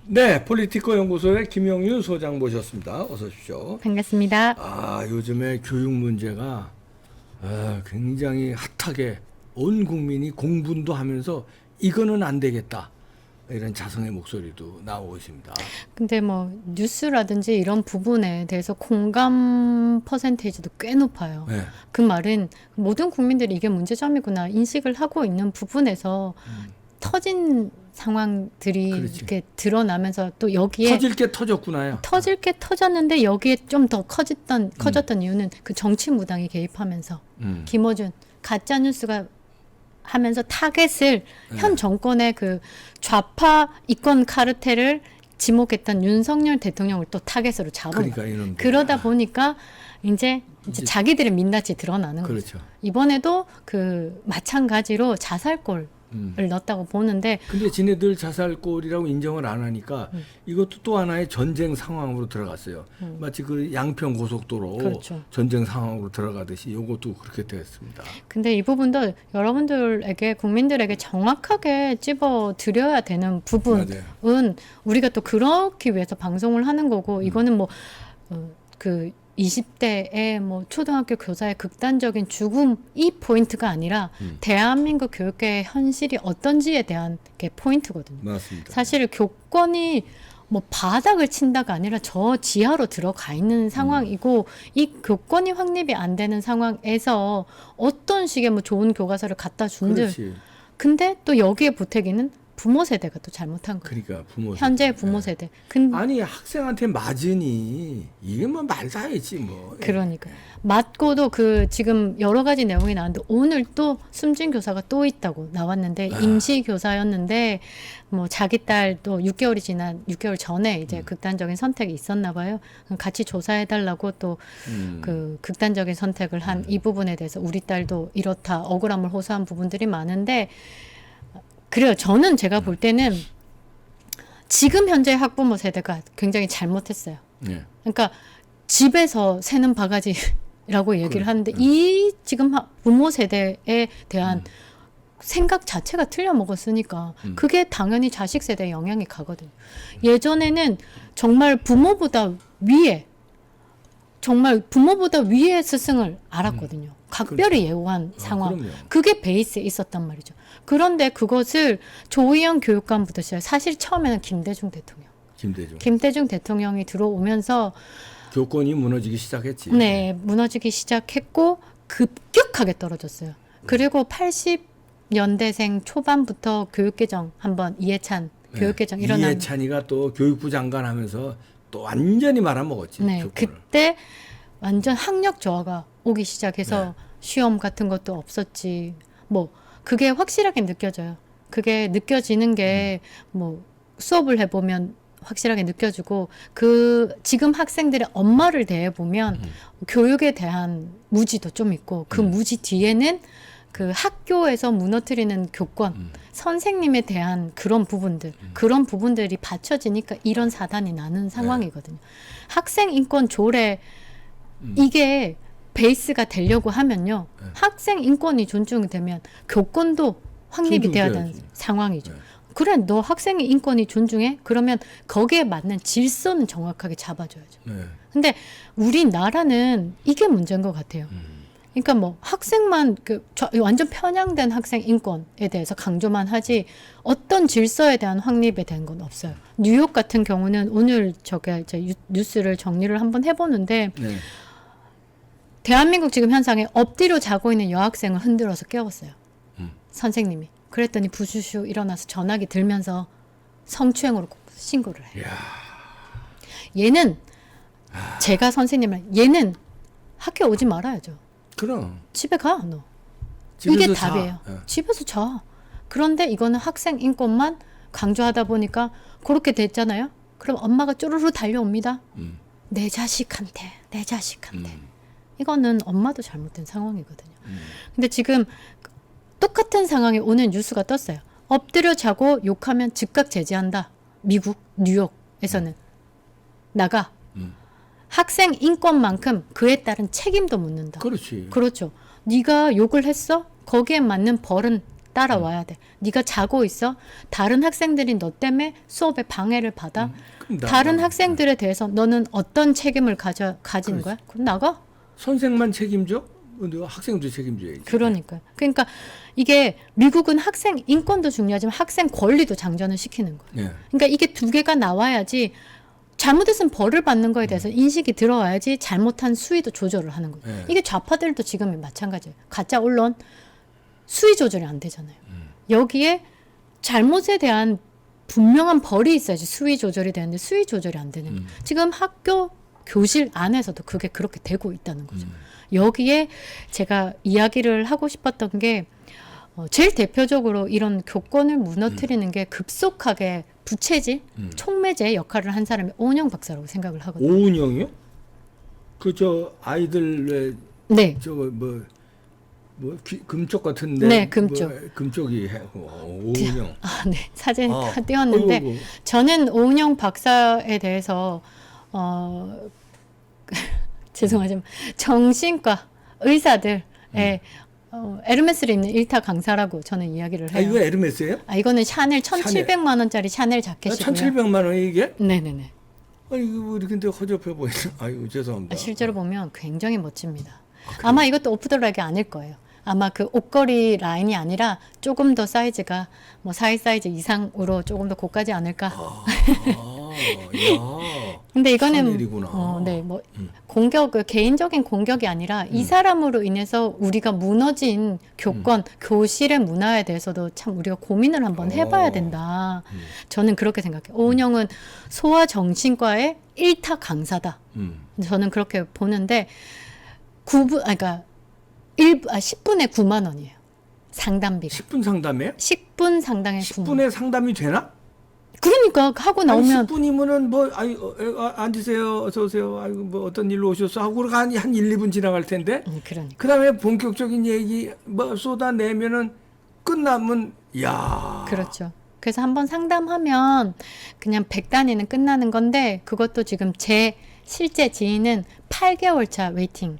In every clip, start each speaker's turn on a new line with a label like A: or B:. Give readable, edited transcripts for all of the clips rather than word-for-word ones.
A: 네, 폴리티코 연구소의 김영윤 소장 모셨습니다. 어서 오십시오.
B: 반갑습니다.
A: 요즘에 교육 문제가 굉장히 핫하게 온 국민이 공분도 하면서 이거는 안 되겠다. 이런 자성의 목소리도 나오고 있습니다.
B: 근데 뭐 뉴스라든지 이런 부분에 대해서 공감 퍼센테이지도 꽤 높아요.
A: 네.
B: 그 말은 모든 국민들이 이게 문제점이구나 인식을 하고 있는 부분에서 터진 상황들이
A: 그렇지.
B: 이렇게 드러나면서 또 여기에
A: 터질 게 터졌구나요.
B: 터질 게 터졌는데 여기에 좀 더 커졌던 이유는 그 정치 무당이 개입하면서 김어준 가짜 뉴스가 하면서 타겟을 현 정권의 그 좌파 이권 카르텔을 지목했던 윤석열 대통령을 또 타겟으로 잡은
A: 그러니까
B: 거예요.
A: 이놈들.
B: 그러다 보니까 이제 자기들의 민낯이 드러나는 거죠.
A: 그렇죠.
B: 이번에도 그 마찬가지로 자살골을 넣었다고 보는데
A: 근데 지네들 자살골이라고 인정을 안 하니까 이것도 또 하나의 전쟁 상황으로 들어갔어요. 마치 그 양평 고속도로
B: 그렇죠.
A: 전쟁 상황으로 들어가듯이 이것도 그렇게 되었습니다.
B: 근데 이 부분도 여러분들에게 국민들에게 정확하게 찝어 드려야 되는 부분은
A: 맞아요.
B: 우리가 또 그렇기 위해서 방송을 하는 거고 이거는 뭐 그 20대의 뭐 초등학교 교사의 극단적인 죽음이 포인트가 아니라 대한민국 교육계의 현실이 어떤지에 대한 게 포인트거든요.
A: 맞습니다.
B: 사실 교권이 뭐 바닥을 친다가 아니라 저 지하로 들어가 있는 상황이고 이 교권이 확립이 안 되는 상황에서 어떤 식의 뭐 좋은 교과서를 갖다 준들
A: 그렇지.
B: 근데 또 여기에 보태기는 부모 세대가 또 잘못한 거예요.
A: 그러니까 부모
B: 현재 부모 세대. 근데
A: 아니 학생한테 맞으니 이게 뭐 말다했지 뭐.
B: 그러니까 맞고도 그 지금 여러 가지 내용이 나왔는데 오늘 또 숨진 교사가 또 있다고 나왔는데 임시 교사였는데 뭐 자기 딸도 6개월이 지난 6개월 전에 이제 극단적인 선택이 있었나 봐요. 같이 조사해 달라고 또 그 극단적인 선택을 한 이 부분에 대해서 우리 딸도 이렇다 억울함을 호소한 부분들이 많은데 그래요. 저는 제가 볼 때는 지금 현재 학부모 세대가 굉장히 잘못했어요.
A: 네.
B: 그러니까 집에서 새는 바가지라고 얘기를 하는데 이 지금 부모 세대에 대한 생각 자체가 틀려 먹었으니까 그게 당연히 자식 세대에 영향이 가거든요. 예전에는 정말 부모보다 위에 스승을 알았거든요. 각별히 예우한 상황.
A: 그럼요.
B: 그게 베이스에 있었단 말이죠. 그런데 그것을 조희연 교육감부터 시작. 사실 처음에는 김대중 대통령이 들어오면서
A: 교권이 무너지기 시작했지.
B: 네, 무너지기 시작했고 급격하게 떨어졌어요. 그리고 80년대생 초반부터 교육개정 한번 이해찬 교육개정 일어난
A: 이해찬이가 또 교육부 장관 하면서 또 완전히 말아먹었지.
B: 네,
A: 교권을.
B: 그때 완전 학력 저하가 오기 시작해서 시험 같은 것도 없었지. 뭐 그게 확실하게 느껴져요. 그게 느껴지는 게 뭐 수업을 해보면 확실하게 느껴지고 그 지금 학생들의 엄마를 대해 보면 교육에 대한 무지도 좀 있고 그 무지 뒤에는 그 학교에서 무너뜨리는 교권, 선생님에 대한 그런 부분들이 받쳐지니까 이런 사단이 나는 상황이거든요. 학생 인권 조례 이게 베이스가 되려고 하면요. 학생 인권이 존중되면 교권도 확립이 돼야 되는 상황이죠. 그래, 너 학생의 인권이 존중해? 그러면 거기에 맞는 질서는 정확하게 잡아줘야죠. 근데 우리나라는 이게 문제인 것 같아요. 그러니까 뭐 학생만 완전 편향된 학생 인권에 대해서 강조만 하지 어떤 질서에 대한 확립에 대한 건 없어요. 뉴욕 같은 경우는 오늘 저게 이제 뉴스를 정리를 한번 해보는데 대한민국 지금 현상에 엎드려 자고 있는 여학생을 흔들어서 깨웠어요. 선생님이. 그랬더니 부슈슈 일어나서 전화기 들면서 성추행으로 신고를 해요. 얘는 제가 선생님을 얘는 학교 오지 말아야죠.
A: 그럼.
B: 집에 가 너.
A: 집에서
B: 이게
A: 자.
B: 답이에요. 집에서 자. 그런데 이거는 학생 인권만 강조하다 보니까 그렇게 됐잖아요. 그럼 엄마가 쪼르르 달려옵니다. 내 자식한테. 이거는 엄마도 잘못된 상황이거든요. 근데 지금 똑같은 상황이 오는 뉴스가 떴어요. 엎드려 자고 욕하면 즉각 제지한다. 미국 뉴욕에서는 나가. 학생 인권만큼 그에 따른 책임도 묻는다.
A: 그렇지.
B: 그렇죠. 네가 욕을 했어? 거기에 맞는 벌은 따라와야 돼. 네가 자고 있어? 다른 학생들이 너 때문에 수업에 방해를 받아?
A: 그럼
B: 다른 학생들에 대해서 너는 어떤 책임을 가진 거야? 그럼 나가?
A: 선생만 책임져? 학생도 책임져야지.
B: 그러니까요. 그러니까 이게 미국은 학생 인권도 중요하지만 학생 권리도 장전을 시키는 거예요.
A: 예.
B: 그러니까 이게 두 개가 나와야지 잘못했으면 벌을 받는 거에 대해서 인식이 들어와야지 잘못한 수위도 조절을 하는 거예요.
A: 예.
B: 이게 좌파들도 지금 마찬가지예요. 가짜 언론 수위 조절이 안 되잖아요. 여기에 잘못에 대한 분명한 벌이 있어야지 수위 조절이 되는데 수위 조절이 안 되는 거예요. 지금 학교 교실 안에서도 그게 그렇게 되고 있다는 거죠. 여기에 제가 이야기를 하고 싶었던 게 제일 대표적으로 이런 교권을 무너뜨리는 게 급속하게 부채질, 촉매제 역할을 한 사람이 오은영 박사라고 생각을 하거든요.
A: 오은영이요? 그 저 아이들
B: 네.
A: 저거 금쪽 같은데.
B: 네, 금쪽.
A: 금쪽이 오은영.
B: 아, 네. 사진
A: 아,
B: 다 띄웠는데
A: 어이구.
B: 저는 오은영 박사에 대해서 죄송하지만 정신과 의사들의 에르메스를 입는 일타 강사라고 저는 이야기를 해요.
A: 이거 에르메스예요?
B: 이거는 샤넬 1,700만 원짜리 샤넬 자켓이고요.
A: 1,700만 원이 이게?
B: 네네네.
A: 이거 우리 근데 허접해 보이네. 아이고 죄송합니다.
B: 실제로 보면 굉장히 멋집니다. 아마 이것도 오프 더 렉이 아닐 거예요. 아마 그 옷걸이 라인이 아니라 조금 더 사이즈가 뭐 4일 사이즈 이상으로 조금 더 고가지 않을까.
A: 야.
B: 근데 이거는
A: 샤넬이구나.
B: 네, 뭐 공격 개인적인 공격이 아니라 이 사람으로 인해서 우리가 무너진 교권, 교실의 문화에 대해서도 참 우리가 고민을 한번 해봐야 된다. 저는 그렇게 생각해요. 오은영은 소아정신과의 일타 강사다. 저는 그렇게 보는데 10분에 9만 원이에요. 상담비가.
A: 10분 상담이에요?
B: 10분 상당에
A: 10분에 상담이 되나?
B: 그러니까 하고 나오면
A: 10분이면은 앉으세요. 어서 오세요. 아이고 뭐 어떤 일로 오셨어? 하고 한 1, 2분 지나갈 텐데.
B: 그러니까.
A: 그다음에 본격적인 얘기 쏟아내면은 끝나면 야.
B: 그렇죠. 그래서 한번 상담하면 그냥 100단위는 끝나는 건데 그것도 지금 제 실제 지인은 8개월 차 웨이팅.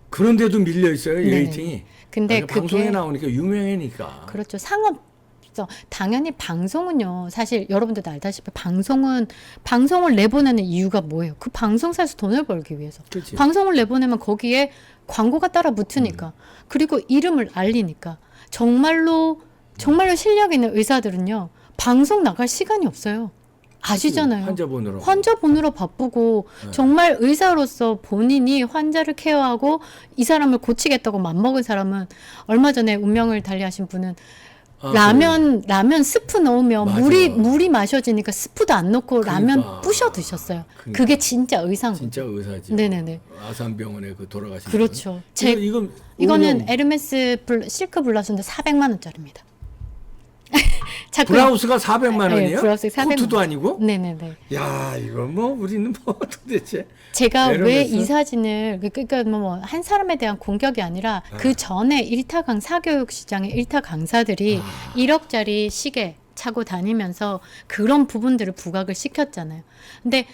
A: 그런데도 밀려 있어요.
B: 네네.
A: 웨이팅이.
B: 근데
A: 그러니까 방송에
B: 그게
A: 나오니까 유명하니까.
B: 그렇죠. 당연히 방송은요. 사실 여러분들도 알다시피 방송을 내보내는 이유가 뭐예요? 그 방송사에서 돈을 벌기 위해서.
A: 그치.
B: 방송을 내보내면 거기에 광고가 따라 붙으니까. 그리고 이름을 알리니까. 정말로 실력 있는 의사들은요. 방송 나갈 시간이 없어요. 아시잖아요.
A: 환자 보느라
B: 바쁘고
A: 네.
B: 정말 의사로서 본인이 환자를 케어하고 이 사람을 고치겠다고 맘먹은 사람은 얼마 전에 운명을 달리하신 분은 라면 스프 넣으면
A: 맞아.
B: 물이 마셔지니까 스프도 안 넣고 라면
A: 그러니까.
B: 부셔 드셨어요.
A: 그러니까.
B: 그게 진짜 의사인 거죠.
A: 진짜 의사지.
B: 네네네.
A: 아산병원에 돌아가신
B: 그렇죠.
A: 분.
B: 이거는 에르메스 실크 블라우스인데 400만 원짜리입니다. 자꾸
A: 블라우스가 400만 원이에요?
B: 네, 블라우스 400만
A: 코트도 아니고?
B: 네네네.
A: 야, 이거 우리는 도대체.
B: 제가 왜
A: 에르메스?
B: 이 사진을 그러니까 한 사람에 대한 공격이 아니라 그 전에 일타강 사교육 시장의 일타 강사들이 1억짜리 시계 차고 다니면서 그런 부분들을 부각을 시켰잖아요. 근데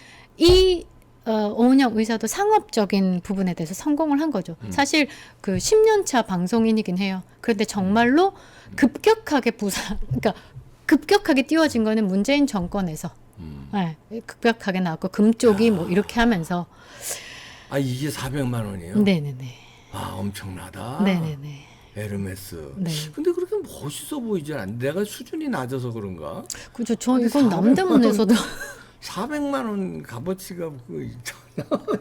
B: 오은영 의사도 상업적인 부분에 대해서 성공을 한 거죠. 사실 그 10년차 방송인이긴 해요. 그런데 정말로 그러니까 급격하게 띄워진 거는 문재인 정권에서 네, 급격하게 나왔고 금쪽이 뭐 이렇게 하면서
A: 이게 400만 원이에요?
B: 네네네.
A: 엄청나다.
B: 네네네.
A: 에르메스.
B: 네.
A: 근데 그렇게 멋있어 보이지 않아. 내가 수준이 낮아서 그런가?
B: 그죠. 이건 남대문에서도
A: 400만 원 값어치가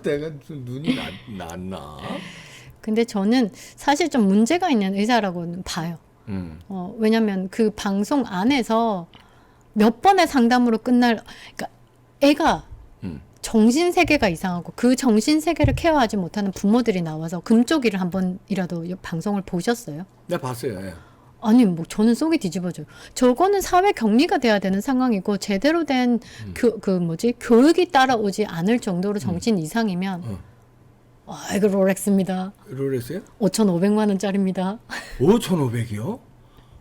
A: 내가 좀 눈이 났나?
B: 근데 저는 사실 좀 문제가 있는 의사라고는 봐요. 왜냐면 그 방송 안에서 몇 번의 상담으로 그러니까 애가 정신세계가 이상하고 그 정신세계를 케어하지 못하는 부모들이 나와서 금쪽이를 한 번이라도 방송을 보셨어요?
A: 네, 봤어요. 예.
B: 아니 뭐 저는 속이 뒤집어져요. 저거는 사회 격리가 돼야 되는 상황이고 제대로 된 교육이 따라오지 않을 정도로 정신 이상이면 이거 롤렉스입니다.
A: 롤렉스요?
B: 5,500만 원짜리입니다.
A: 5,500이요?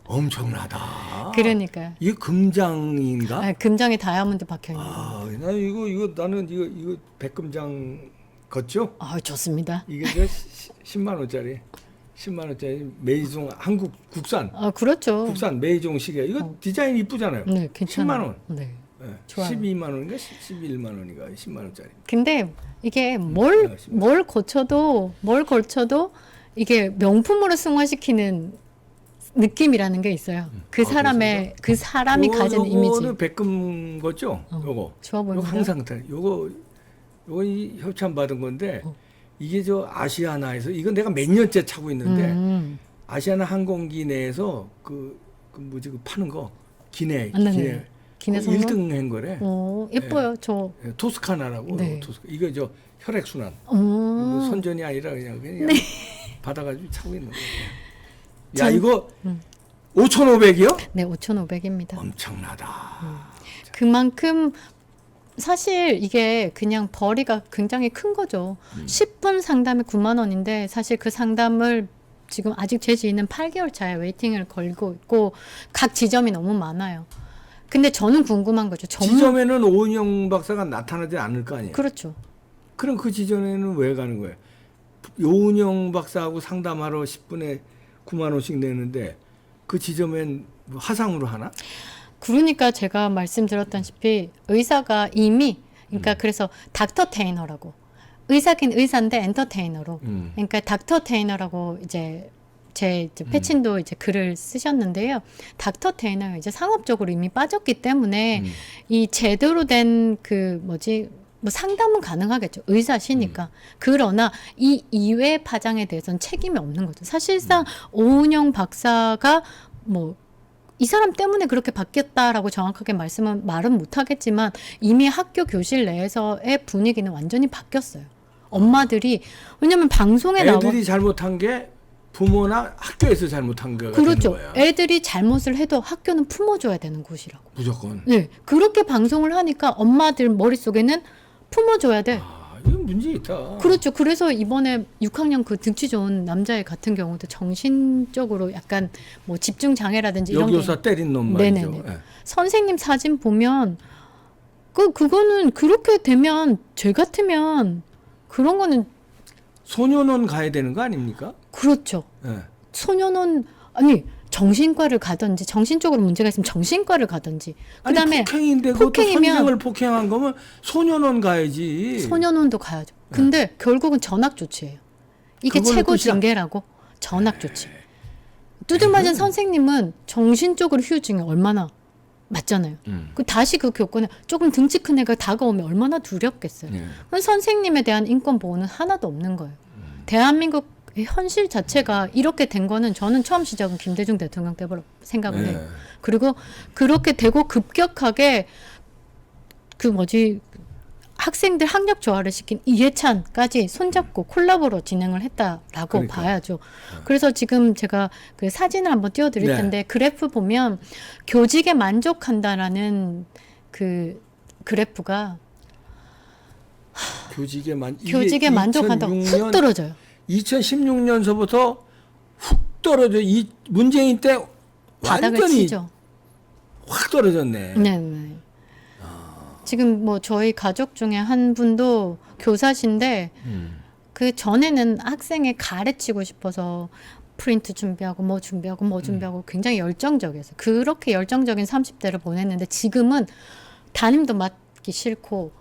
A: 엄청나다.
B: 그러니까요.
A: 이게 금장인가?
B: 금장에 다이아몬드 박혀 있는 거.
A: 나는 이거 백금장 걷죠?
B: 좋습니다.
A: 이게 10만 원짜리. 10만 원짜리 메이종 한국 국산
B: 그렇죠.
A: 국산 메이종 시계 이거 디자인 이쁘잖아요.
B: 네, 괜찮아요.
A: 10만 원.
B: 네.
A: 네.
B: 좋아요.
A: 12만 원인가 11만 원인가 10만 원짜리.
B: 근데 이게
A: 아,
B: 뭘 거쳐도 이게 명품으로 승화시키는 느낌이라는 게 있어요. 그 사람이 가진 이미지.
A: 요거는 백금 거죠? 요거.
B: 좋아
A: 요거
B: 보입니다.
A: 항상 요거 이 협찬 받은 건데 이게 저 아시아나에서 이건 내가 몇 년째 차고 있는데 아시아나 항공기 내에서 그 뭐지 그 파는 거 기내
B: 네네. 기내 선물?
A: 1등 한 거래.
B: 예뻐요. 저.
A: 예, 토스카나라고
B: 네.
A: 이거 저 혈액 순환.
B: 음.
A: 선전이 아니라 그냥
B: 네.
A: 받아가지고 차고 있는 거예요. 야 이거 5,500이요?
B: 네, 5,500입니다.
A: 엄청나다.
B: 그만큼 사실 이게 그냥 벌이가 굉장히 큰 거죠. 10분 상담이 9만 원인데 사실 그 상담을 지금 아직 제 지인은 8개월 차에 웨이팅을 걸고 있고 각 지점이 너무 많아요. 근데 저는 궁금한 거죠.
A: 지점에는 오은영 박사가 나타나지 않을 거 아니에요.
B: 그렇죠.
A: 그럼 그 지점에는 왜 가는 거예요? 오은영 박사하고 상담하러 10분에 9만 원씩 내는데 그 지점엔 뭐 화상으로 하나?
B: 그러니까 제가 말씀드렸다시피 의사가 이미 그러니까 그래서 닥터 테이너라고 의사긴 의사인데 엔터테이너로 그러니까 닥터 테이너라고 이제 제 패친도 이제 글을 쓰셨는데요. 닥터 테이너가 이제 상업적으로 이미 빠졌기 때문에 이 제대로 된 그 뭐지 뭐 상담은 가능하겠죠. 의사시니까. 그러나 이 이외 파장에 대해서는 책임이 없는 거죠. 사실상 오은영 박사가 뭐 이 사람 때문에 그렇게 바뀌었다라고 정확하게 말은 못하겠지만 이미 학교 교실 내에서의 분위기는 완전히 바뀌었어요. 엄마들이 왜냐면 방송에 나와
A: 애들이 잘못한 게 부모나 학교에서 잘못한 거가
B: 그렇죠.
A: 되는 거야.
B: 애들이 잘못을 해도 학교는 품어줘야 되는 곳이라고.
A: 무조건.
B: 네, 그렇게 방송을 하니까 엄마들 머릿속에는 품어줘야 돼.
A: 이건 문제 있다.
B: 그렇죠. 그래서 이번에 6학년 그 등치 좋은 남자애 같은 경우도 정신적으로 약간 뭐 집중 장애라든지 이런 게
A: 여교사 때린 놈 말이죠.
B: 네네네.
A: 예.
B: 선생님 사진 보면 그거는 그렇게 되면 죄 같으면 그런 거는
A: 소년원 가야 되는 거 아닙니까?
B: 그렇죠.
A: 예.
B: 소년원 아니 정신과를 가든지 정신적으로 문제가 있으면 정신과를 가든지 그다음에
A: 아니, 폭행인데 그것도
B: 폭행이면
A: 선생을 폭행한 거면 소년원 가야지.
B: 소년원도 가야죠. 근데 결국은 전학 조치예요. 이게
A: 그걸로
B: 최고
A: 끝이야?
B: 징계라고 전학 조치. 두들맞은 선생님은 정신적으로 후유증이 얼마나 맞잖아요. 그 다시 그 교권에 조금 등치 큰 애가 다가오면 얼마나 두렵겠어요.
A: 예.
B: 그건 선생님에 대한 인권 보호는 하나도 없는 거예요. 대한민국 현실 자체가 이렇게 된 거는 저는 처음 시작은 김대중 대통령 때부터 생각을 해요. 그리고 그렇게 되고 급격하게 그 뭐지 학생들 학력 조화를 시킨 이해찬까지 손잡고 콜라보로 진행을 했다라고
A: 그러니까.
B: 봐야죠. 그래서 지금 제가 그 사진을 한번 띄워드릴
A: 네.
B: 텐데 그래프 보면 교직에 만족한다라는 그 그래프가 교직에 만족한다고 훅 떨어져요.
A: 2016년서부터 훅 떨어져. 이 문재인 때
B: 바닥을
A: 완전히
B: 치죠.
A: 확 떨어졌네.
B: 네. 지금 뭐 저희 가족 중에 한 분도 교사신데 그 전에는 학생에 가르치고 싶어서 프린트 준비하고 뭐 준비하고 굉장히 열정적이었어요. 그렇게 열정적인 30대를 보냈는데 지금은 담임도 맡기 싫고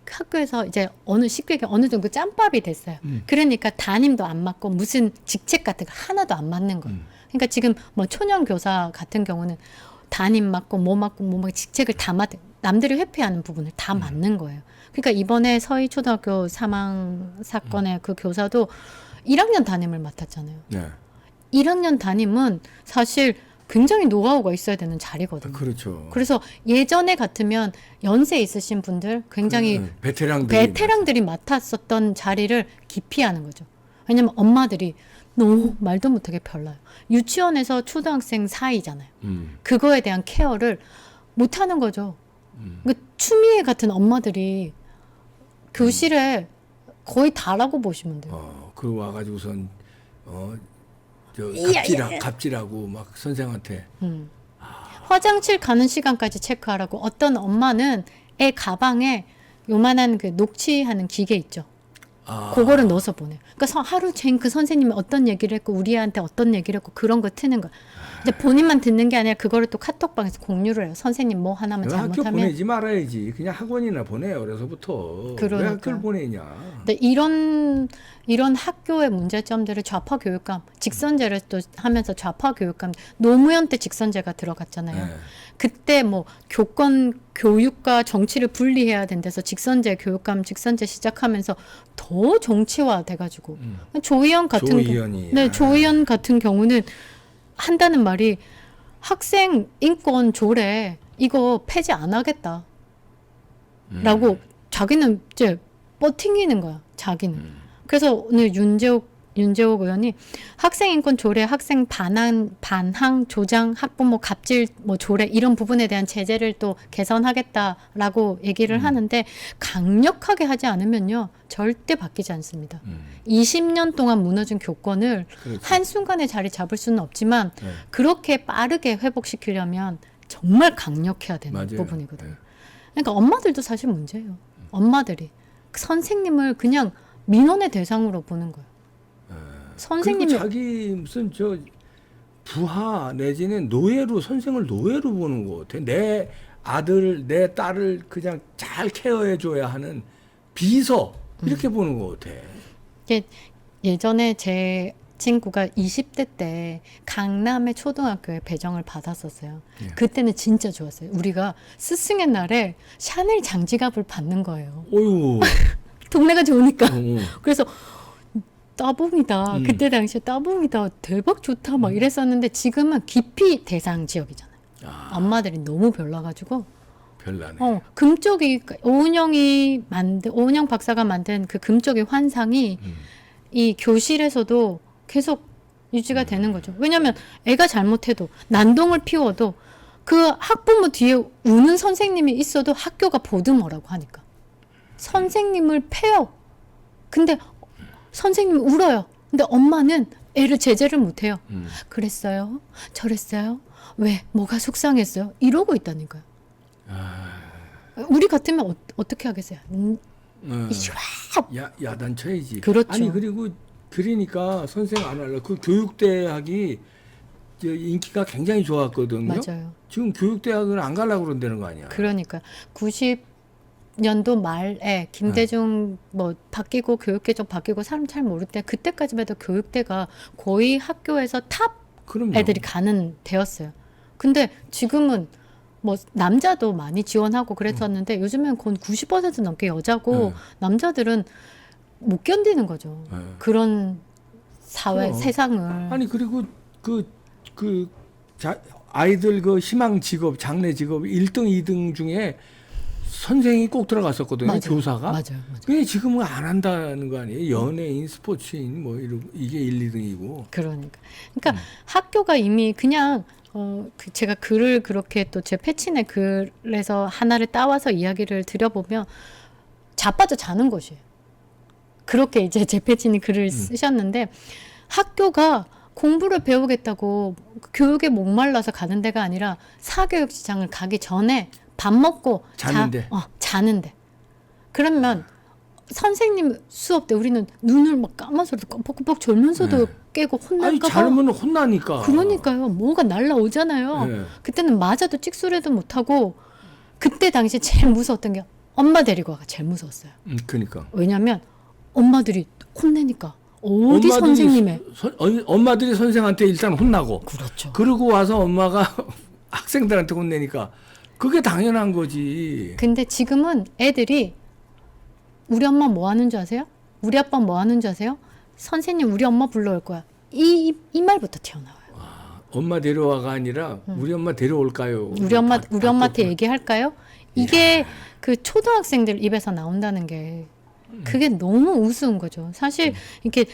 B: 학교에서 이제 쉽게 얘기하면 어느 정도 짬밥이 됐어요. 그러니까 담임도 안 맡고 무슨 직책 같은 거 하나도 안 맡는 거예요. 그러니까 지금 뭐 초년 교사 같은 경우는 담임 맡고 뭐 맡고 직책을 다 맡아 남들이 회피하는 부분을 다 맡는 거예요. 그러니까 이번에 서희 초등학교 사망 사건의 그 교사도 1학년 담임을 맡았잖아요.
A: 네.
B: 1학년 담임은 사실 굉장히 노하우가 있어야 되는 자리거든요.
A: 그렇죠.
B: 그래서 예전에 같으면 연세 있으신 분들 굉장히 베테랑들이 맡았었던 자리를 기피하는 거죠. 왜냐면 엄마들이 너무 말도 못하게 별나요. 유치원에서 초등학생 사이잖아요. 그거에 대한 케어를 못하는 거죠. 그 추미애 같은 엄마들이 교실에 거의 다라고 보시면 돼요.
A: 그리고 와가지고선
B: 야.
A: 갑질하고 막 선생한테.
B: 화장실 가는 시간까지 체크하라고. 어떤 엄마는 애 가방에 요만한 그 녹취하는 기계 있죠. 그거를 넣어서 보내요. 그러니까 하루 종일 그 선생님이 어떤 얘기를 했고 우리한테 어떤 얘기를 했고 그런 거 트는 거야. 이제 본인만 듣는 게 아니라 그거를 또 카톡방에서 공유를 해요. 선생님 뭐 하나만
A: 학교
B: 잘못하면.
A: 보내지 말아야지. 그냥 학원이나 보내요. 어려서부터. 왜
B: 그러니까.
A: 학교를 보내냐.
B: 근데 이런 학교의 문제점들을 좌파 교육감, 직선제를 또 하면서 좌파 교육감, 노무현 때 직선제가 들어갔잖아요.
A: 네.
B: 그때 뭐 교육과 정치를 분리해야 된대서 직선제 교육감, 직선제 시작하면서 더 정치화 돼가지고 조희연 같은
A: 조희연이.
B: 네, 조희연 같은 경우는 한다는 말이 학생 인권 조례 이거 폐지 안 하겠다. 라고 자기는 이제 뻗팅기는 거야. 자기는. 그래서 오늘 윤재옥 의원이 학생인권 조례, 학생 반항, 조장, 학부모 갑질 뭐 조례 이런 부분에 대한 제재를 또 개선하겠다라고 얘기를 하는데 강력하게 하지 않으면요 절대 바뀌지 않습니다. 20년 동안 무너진 교권을
A: 그렇죠.
B: 한순간에 자리 잡을 수는 없지만
A: 네.
B: 그렇게 빠르게 회복시키려면 정말 강력해야 되는
A: 맞아요.
B: 부분이거든요.
A: 네.
B: 그러니까 엄마들도 사실 문제예요. 엄마들이 선생님을 그냥 민원의 대상으로 보는 거예요. 선생님이
A: 그리고 자기 무슨 저 부하 내지는 노예로 선생을 노예로 보는 것 같아. 내 아들, 내 딸을 그냥 잘 케어해 줘야 하는 비서 이렇게 보는 것 같아.
B: 이게 예전에 제 친구가 20대 때 강남의 초등학교에 배정을 받았었어요.
A: 예.
B: 그때는 진짜 좋았어요. 우리가 스승의 날에 샤넬 장지갑을 받는 거예요.
A: 어유.
B: 동네가 좋으니까.
A: 어.
B: 그래서 따봉이다. 그때 당시에 따봉이다. 대박 좋다. 막 이랬었는데 지금은 기피 대상 지역이잖아요. 엄마들이 너무 별나가지고
A: 별나네.
B: 금쪽이 오은영 박사가 만든 그 금쪽의 환상이 이 교실에서도 계속 유지가 되는 거죠. 왜냐하면 애가 잘못해도 난동을 피워도 그 학부모 뒤에 우는 선생님이 있어도 학교가 보듬어라고 하니까 선생님을 패요. 근데 선생님이 울어요. 근데 엄마는 애를 제재를 못해요. 그랬어요? 저랬어요? 왜? 뭐가 속상했어요? 이러고 있다니까요. 우리 같으면 어떻게 하겠어요?
A: 야단쳐야지.
B: 그렇죠.
A: 아니 그리고 그러니까 선생 안 할래. 그 교육대학이 인기가 굉장히 좋았거든요.
B: 맞아요.
A: 지금 교육대학을 안 가려고 그런다는 거 아니야.
B: 그러니까 90년도 말에 김대중 뭐 바뀌고 교육개정 바뀌고 사람 잘 모를 때 그때까지만 해도 교육대가 거의 학교에서 탑
A: 그럼요.
B: 애들이 가는 데였어요. 근데 지금은 뭐 남자도 많이 지원하고 그랬었는데 요즘엔 거의 90% 넘게 여자고 남자들은 못 견디는 거죠. 그런 사회
A: 그럼.
B: 세상을.
A: 아니 그리고 아이들 그 희망 직업, 장래 직업 1등, 2등 중에 선생이 꼭 들어갔었거든요.
B: 맞아요.
A: 교사가.
B: 맞아요.
A: 근데 지금은 안 한다는 거 아니에요? 연예인, 스포츠인 뭐 이게 1, 2등이고.
B: 그러니까 학교가 이미 그냥 제가 글을 그렇게 또 제 패친의 글에서 하나를 따와서 이야기를 드려보면 자빠져 자는 곳이에요. 그렇게 이제 제 패친이 글을 쓰셨는데 학교가 공부를 배우겠다고 교육에 목말라서 가는 데가 아니라 사교육 시장을 가기 전에 밥 먹고 자는데. 그러면 선생님 수업 때 우리는 눈을 막 감아서도 뻑뻑뻑 졸면서도 깨고 혼날까
A: 아니
B: 봐.
A: 잘하면 혼나니까.
B: 그러니까요. 뭐가 날라오잖아요.
A: 네.
B: 그때는 맞아도 찍소리도 못하고 그때 당시 제일 무서웠던 게 엄마 데리고 가가 제일 무서웠어요.
A: 그러니까.
B: 왜냐하면 엄마들이 혼내니까 어디 선생님의
A: 엄마들이 선생한테 일단 혼나고
B: 그렇죠.
A: 그러고 와서 엄마가 학생들한테 혼내니까 그게 당연한 거지.
B: 근데 지금은 애들이 우리 엄마 뭐 하는 줄 아세요? 우리 아빠 뭐 하는 줄 아세요? 선생님 우리 엄마 불러올 거야. 이 말부터 튀어나와요.
A: 엄마 데려와가 아니라 우리 엄마 데려올까요?
B: 우리 엄마한테 얘기할까요? 이게 그 초등학생들 입에서 나온다는 게 그게 너무 우스운 거죠. 사실 이렇게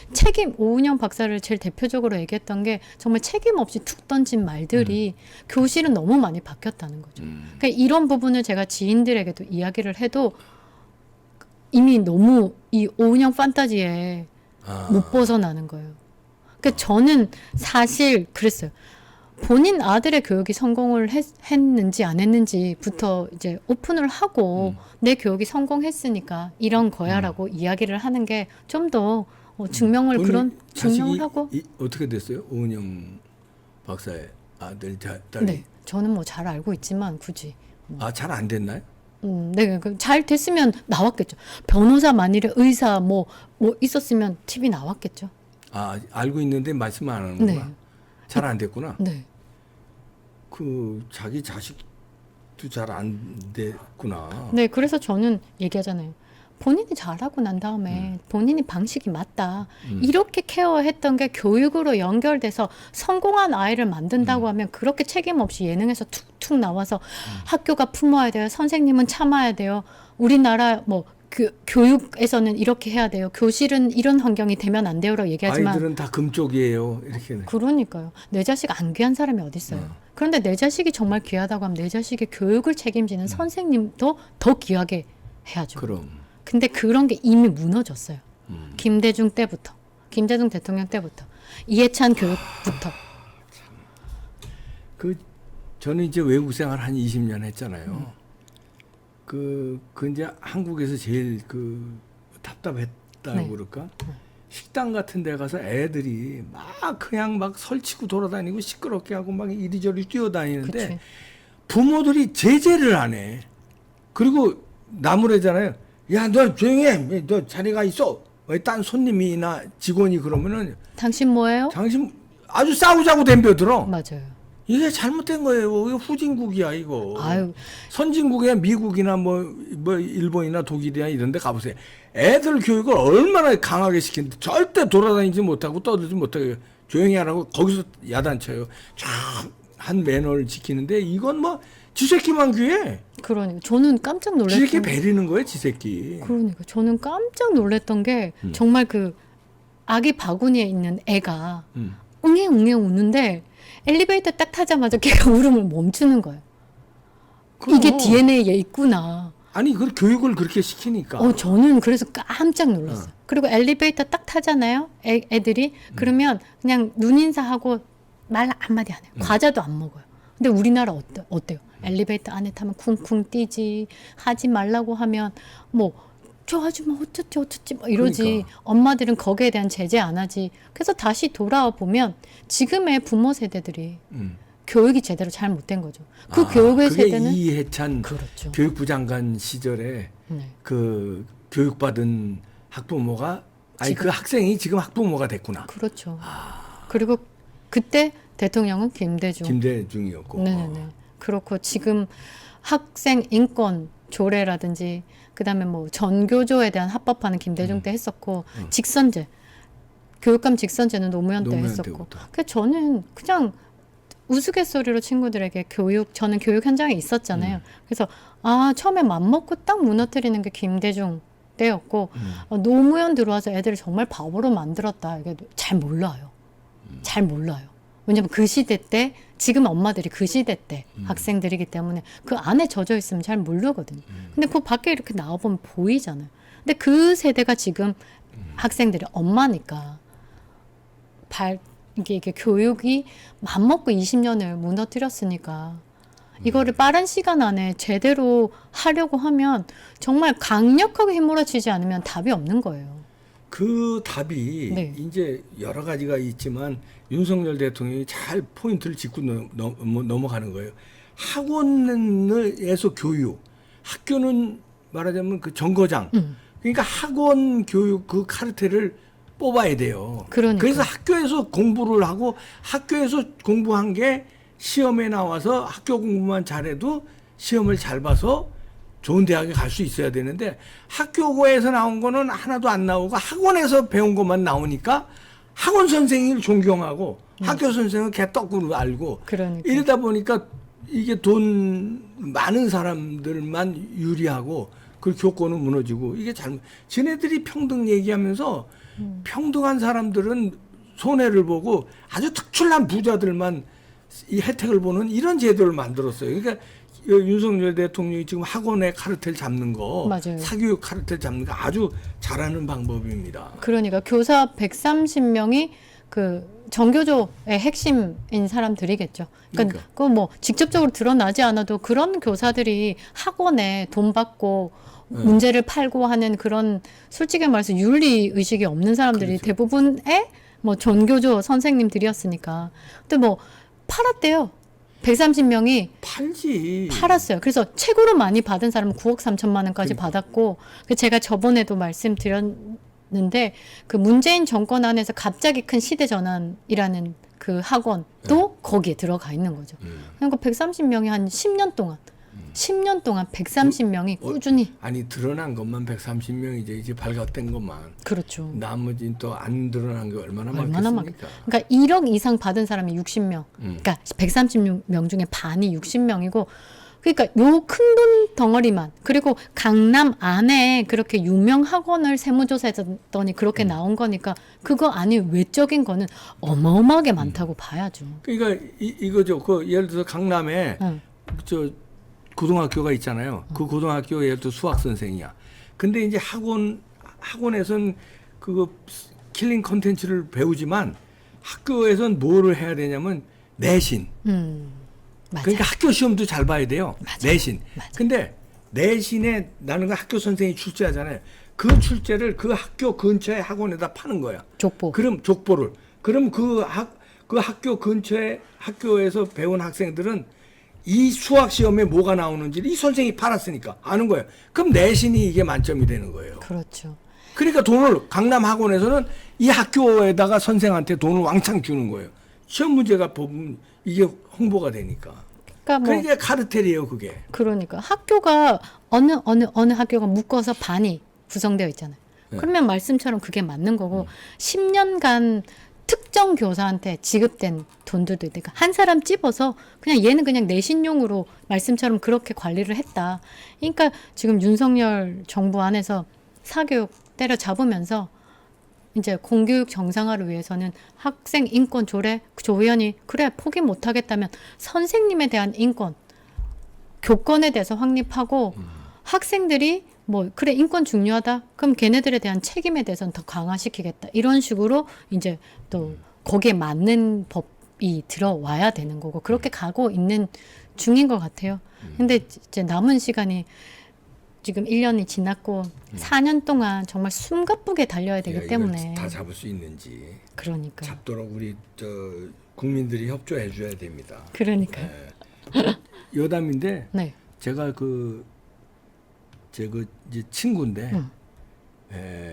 B: 오은영 박사를 제일 대표적으로 얘기했던 게 정말 책임 없이 툭 던진 말들이 교실은 너무 많이 바뀌었다는 거죠. 그러니까 이런 부분을 제가 지인들에게도 이야기를 해도 이미 너무 이 오은영 판타지에 못 벗어나는 거예요. 그러니까 저는 사실 그랬어요. 본인 아들의 교육이 성공을 했는지 안 했는지부터 이제 오픈을 하고 내 교육이 성공했으니까 이런 거야라고 이야기를 하는 게 좀 더 증명을
A: 본인
B: 그런 증명을
A: 자식이
B: 하고
A: 어떻게 됐어요? 오은영 박사의 아들 딸이.
B: 네 저는 뭐 잘 알고 있지만 굳이
A: 잘 안 됐나요?
B: 네, 잘 됐으면 나왔겠죠. 변호사 만일에 의사 뭐 있었으면 TV 나왔겠죠.
A: 알고 있는데 말씀 안 하는구나.
B: 네.
A: 잘 안 됐구나.
B: 네.
A: 그 자기 자식도 잘 안 됐구나.
B: 네, 그래서 저는 얘기하잖아요. 본인이 잘하고 난 다음에 본인이 방식이 맞다. 이렇게 케어했던 게 교육으로 연결돼서 성공한 아이를 만든다고 하면 그렇게 책임 없이 예능에서 툭툭 나와서 학교가 품어야 돼요. 선생님은 참아야 돼요. 우리나라 뭐 교육에서는 이렇게 해야 돼요. 교실은 이런 환경이 되면 안 돼요라고 얘기하지만
A: 아이들은 다 금쪽이에요. 이렇게.
B: 그러니까요. 내 자식 안 귀한 사람이 어디 있어요. 그런데 내 자식이 정말 귀하다고 하면 내 자식의 교육을 책임지는 선생님도 더 귀하게 해야죠.
A: 그럼.
B: 근데 그런 게 이미 무너졌어요. 김대중 때부터. 김대중 대통령 때부터. 이해찬 교육부터.
A: 저는 이제 외국 생활 한 20년 했잖아요. 그 이제 한국에서 제일 답답했다고
B: 네.
A: 그럴까? 식당 같은 데 가서 애들이 막 그냥 막 설치고 돌아다니고 시끄럽게 하고 막 이리저리 뛰어다니는데
B: 그치.
A: 부모들이 제재를 안 해. 그리고 나무래잖아요. 야, 너 조용히 해. 너 자리가 있어. 딴 손님이나 직원이 그러면은
B: 당신 뭐예요?
A: 당신 아주 싸우자고 덤벼들어.
B: 맞아요.
A: 이게 잘못된 거예요. 이거 후진국이야, 이거.
B: 아유.
A: 선진국이야, 미국이나 뭐 일본이나 독일이나 이런 데 가보세요. 애들 교육을 얼마나 강하게 시키는데 절대 돌아다니지 못하고 떠들지 못하게 조용히 하라고 거기서 야단쳐요. 쫙한 매너를 지키는데 이건 뭐 지새끼만 귀해.
B: 그러니까 저는 깜짝 놀랐어요.
A: 지새끼 베리는 거예요, 지새끼.
B: 그러니까 저는 깜짝 놀랐던 게 정말 그 아기 바구니에 있는 애가 웅해 우는데 엘리베이터 딱 타자마자 걔가 울음을 멈추는 거예요. 이게 DNA에 있구나.
A: 아니, 그 교육을 그렇게 시키니까.
B: 저는 그래서 깜짝 놀랐어요. 그리고 엘리베이터 딱 타잖아요. 애들이. 그러면 그냥 눈인사하고 말 한마디 안 해요. 과자도 안 먹어요. 근데 우리나라 어때요? 엘리베이터 안에 타면 쿵쿵 뛰지. 하지 말라고 하면 뭐 저 아줌마 어쩌지 막 이러지.
A: 그러니까.
B: 엄마들은 거기에 대한 제재 안 하지. 그래서 다시 돌아와 보면 지금의 부모 세대들이 교육이 제대로 잘 못된 거죠. 그 교육의
A: 그게
B: 세대는
A: 이해찬
B: 그렇죠.
A: 교육부 장관 시절에
B: 네.
A: 그 교육받은 학부모가
B: 지금.
A: 그 학생이 지금 학부모가 됐구나.
B: 그렇죠. 그리고 그때 대통령은 김대중.
A: 김대중이었고.
B: 네네네. 그렇고 지금 학생 인권 조례라든지 그다음에 뭐 전교조에 대한 합법화는 김대중 때 했었고 직선제 교육감 직선제는 노무현 때
A: 노무현
B: 했었고.
A: 때부터.
B: 그래서 저는 그냥 우스갯소리로 친구들에게 저는 교육 현장에 있었잖아요. 그래서 처음에 맘먹고 딱 무너뜨리는 게 김대중 때였고 노무현 들어와서 애들을 정말 바보로 만들었다. 이게 잘 몰라요. 잘 몰라요. 왜냐면 그 시대 때 지금 엄마들이 그 시대 때 학생들이기 때문에 그 안에 젖어 있으면 잘 모르거든요. 근데 그 밖에 이렇게 나와보면 보이잖아요. 근데 그 세대가 지금 학생들이 엄마니까 이게 교육이 맘먹고 20년을 무너뜨렸으니까 이거를 빠른 시간 안에 제대로 하려고 하면 정말 강력하게 휘몰아치지 않으면 답이 없는 거예요.
A: 그 답이
B: 네.
A: 이제 여러 가지가 있지만 윤석열 대통령이 잘 포인트를 짚고 넘어가는 거예요. 학원에서 교육, 학교는 말하자면 그 정거장. 그러니까 학원 교육 그 카르텔을 뽑아야 돼요.
B: 그러니까.
A: 그래서 학교에서 공부를 하고 학교에서 공부한 게 시험에 나와서 학교 공부만 잘해도 시험을 잘 봐서 좋은 대학에 갈 수 있어야 되는데 학교에서 나온 거는 하나도 안 나오고 학원에서 배운 것만 나오니까 학원 선생님을 존경하고 학교 선생님은 개떡으로 알고
B: 그러니까.
A: 이러다 보니까 이게 돈 많은 사람들만 유리하고 그 교권은 무너지고 이게 잘못. 지네들이 평등 얘기하면서 평등한 사람들은 손해를 보고 아주 특출난 부자들만 이 혜택을 보는 이런 제도를 만들었어요. 그러니까 윤석열 대통령이 지금 학원의 카르텔 잡는 거,
B: 맞아요.
A: 사교육 카르텔 잡는 거 아주 잘하는 방법입니다.
B: 그러니까 교사 130명이 그 정교조의 핵심인 사람들이겠죠. 그러니까 그 뭐 직접적으로 드러나지 않아도 그런 교사들이 학원에 돈 받고 문제를 팔고 하는 그런 솔직히 말해서 윤리 의식이 없는 사람들이
A: 그렇죠.
B: 대부분의 뭐 전교조 선생님들이었으니까. 근데 뭐 팔았대요. 130명이
A: 팔지.
B: 팔았어요. 그래서 최고로 많이 받은 사람은 9억 3천만 원까지 받았고, 그 제가 저번에도 말씀드렸는데 그 문재인 정권 안에서 갑자기 큰 시대 전환이라는 그 학원도 거기에 들어가 있는 거죠. 그러니까 130명이 한 10년 동안 130명이 꾸준히.
A: 아니 드러난 것만 130명이죠. 이제 발각된 것만.
B: 그렇죠.
A: 나머지는 또 안 드러난 게 얼마나
B: 얼마나
A: 많겠습니까?
B: 그러니까 1억 이상 받은 사람이 60명. 그러니까 130명 중에 반이 60명이고, 그러니까 요 큰 돈 덩어리만, 그리고 강남 안에 그렇게 유명 학원을 세무조사했더니 그렇게 나온 거니까 그거 아닌 외적인 거는 어마어마하게 많다고 봐야죠.
A: 그러니까 이거죠. 그 예를 들어서 강남에 저 고등학교가 있잖아요. 그 고등학교 예를 들어 수학 선생이야. 근데 이제 학원에선 그거 킬링 컨텐츠를 배우지만 학교에선 뭐를 해야 되냐면 내신.
B: 맞아요.
A: 그러니까 학교 시험도 잘 봐야 돼요.
B: 맞아요.
A: 내신.
B: 맞아요.
A: 근데 내신에 나는 그 학교 선생이 출제하잖아요. 그 출제를 그 학교 근처에 학원에다 파는 거야.
B: 족보.
A: 그럼 족보를. 그럼 그 학교 근처에 학교에서 배운 학생들은 이 수학 시험에 뭐가 나오는지를 이 선생이 팔았으니까 아는 거예요. 그럼 내신이 이게 만점이 되는 거예요.
B: 그렇죠.
A: 그러니까 돈을 강남 학원에서는 이 학교에다가 선생한테 돈을 왕창 주는 거예요. 시험 문제가 보면 이게 홍보가 되니까.
B: 그러니까 뭐
A: 그러니까 카르텔이에요, 그게.
B: 그러니까 학교가 어느 학교가 묶어서 반이 구성되어 있잖아요.
A: 네.
B: 그러면 말씀처럼 그게 맞는 거고 10년간 특정 교사한테 지급된 돈들도 있다. 그러니까 한 사람 찝어서 그냥 얘는 그냥 내신용으로 말씀처럼 그렇게 관리를 했다. 그러니까 지금 윤석열 정부 안에서 사교육 때려잡으면서 이제 공교육 정상화를 위해서는 학생 인권 조례,조의원이 그래 포기 못하겠다면 선생님에 대한 인권, 교권에 대해서 확립하고 학생들이 뭐 그래 인권 중요하다. 그럼 걔네들에 대한 책임에 대해서는 더 강화시키겠다. 이런 식으로 이제 또 거기에 맞는 법이 들어와야 되는 거고 그렇게 가고 있는 중인 것 같아요. 근데 이제 남은 시간이 지금 1년이 지났고 4년 동안 정말 숨가쁘게 달려야 되기
A: 이걸
B: 때문에
A: 다 잡을 수 있는지
B: 그러니까
A: 잡도록 우리 국민들이 협조해 줘야 됩니다.
B: 그러니까
A: 여담인데
B: 네.
A: 제가 제 이제 친구인데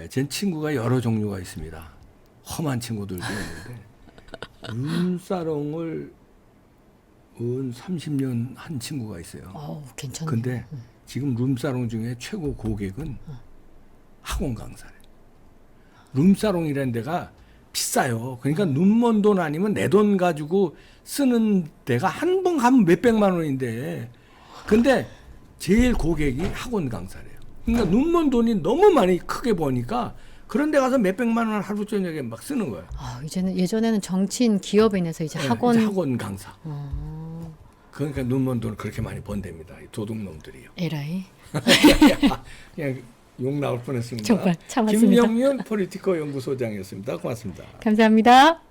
A: 제 친구가 여러 종류가 있습니다. 험한 친구들도 있는데 룸사롱을 30년 한 친구가 있어요.
B: 괜찮네.
A: 근데 지금 룸사롱 중에 최고 고객은 학원 강사래. 룸사롱이라는 데가 비싸요. 그러니까 눈먼 돈 아니면 내 돈 가지고 쓰는 데가 한 번 가면 몇백만 원인데 근데 제일 고객이 학원 강사래요. 그러니까 눈먼 돈이 너무 많이 크게 버니까 그런 데 가서 몇백만 원 하루 저녁에 막 쓰는 거예요.
B: 이제는 예전에는 정치인 기업인에서 이제 학원
A: 이제 학원 강사. 그러니까 눈먼 돈을 그렇게 많이 번답니다. 이 도둑놈들이요.
B: 에라이.
A: 그냥 욕 나올 뻔했습니다.
B: 정말 참았습니다.
A: 김영윤 포리티코 연구소장이었습니다. 고맙습니다.
B: 감사합니다.